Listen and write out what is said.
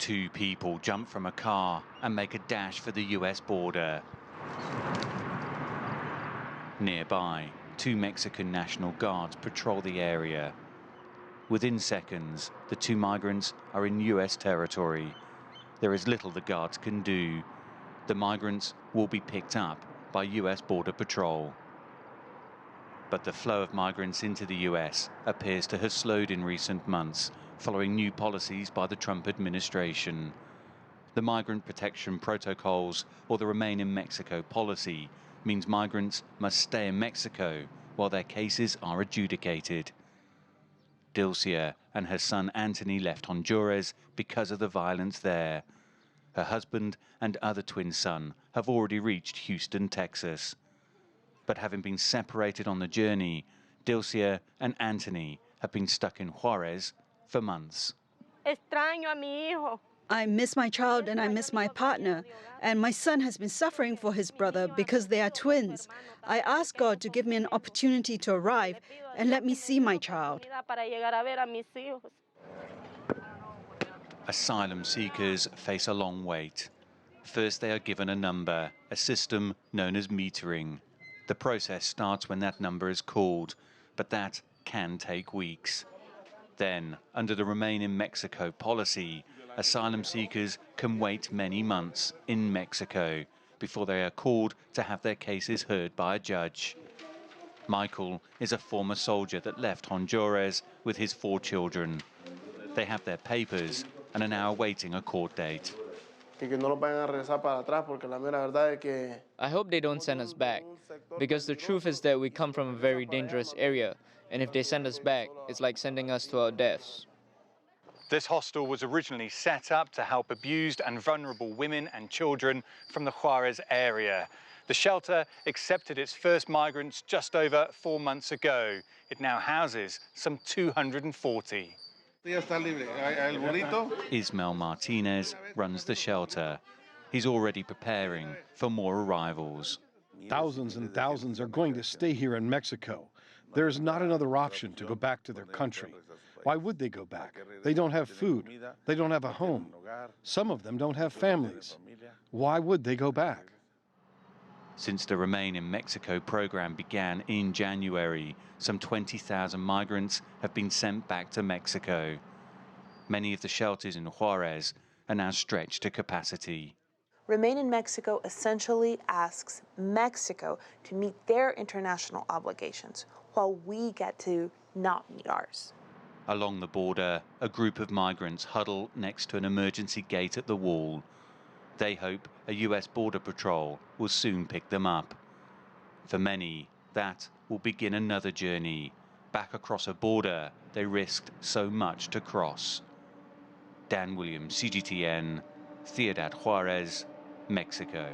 Two people jump from a car and make a dash for the U.S. border. Nearby, two Mexican National Guards patrol the area. Within seconds, the two migrants are in U.S. territory. There is little the guards can do. The migrants will be picked up by U.S. Border Patrol. But the flow of migrants into the U.S. appears to have slowed in recent months, following new policies by the Trump administration. The Migrant Protection Protocols, or the Remain in Mexico policy, means migrants must stay in Mexico while their cases are adjudicated. Dilcia and her son Anthony left Honduras because of the violence there. Her husband and other twin son have already reached Houston, Texas. But having been separated on the journey, Dilcia and Anthony have been stuck in Juarez for months. Extraño a mi hijo. I miss my child and I miss my partner. And my son has been suffering for his brother because they are twins. I ask God to give me an opportunity to arrive and let me see my child. Asylum seekers face a long wait. First, they are given a number, a system known as metering. The process starts when that number is called, but that can take weeks. Then, under the Remain in Mexico policy, asylum seekers can wait many months in Mexico before they are called to have their cases heard by a judge. Michael is a former soldier that left Honduras with his 4 children. They have their papers and are now awaiting a court date. I hope they don't send us back, because the truth is that we come from a very dangerous area, and if they send us back, it's like sending us to our deaths. This hostel was originally set up to help abused and vulnerable women and children from the Juarez area. The shelter accepted its first migrants just over 4 months ago. It now houses some 240. Ismael Martinez runs the shelter. He's already preparing for more arrivals. Thousands and thousands are going to stay here in Mexico. There's not another option to go back to their country. Why would they go back? They don't have food. They don't have a home. Some of them don't have families. Why would they go back? Since the Remain in Mexico program began in January, some 20,000 migrants have been sent back to Mexico. Many of the shelters in Juarez are now stretched to capacity. Remain in Mexico essentially asks Mexico to meet their international obligations while we get to not meet ours. Along the border, a group of migrants huddle next to an emergency gate at the wall. They hope a U.S. Border Patrol will soon pick them up. For many, that will begin another journey, back across a border they risked so much to cross. Dan Williams, CGTN, Ciudad Juarez, Mexico.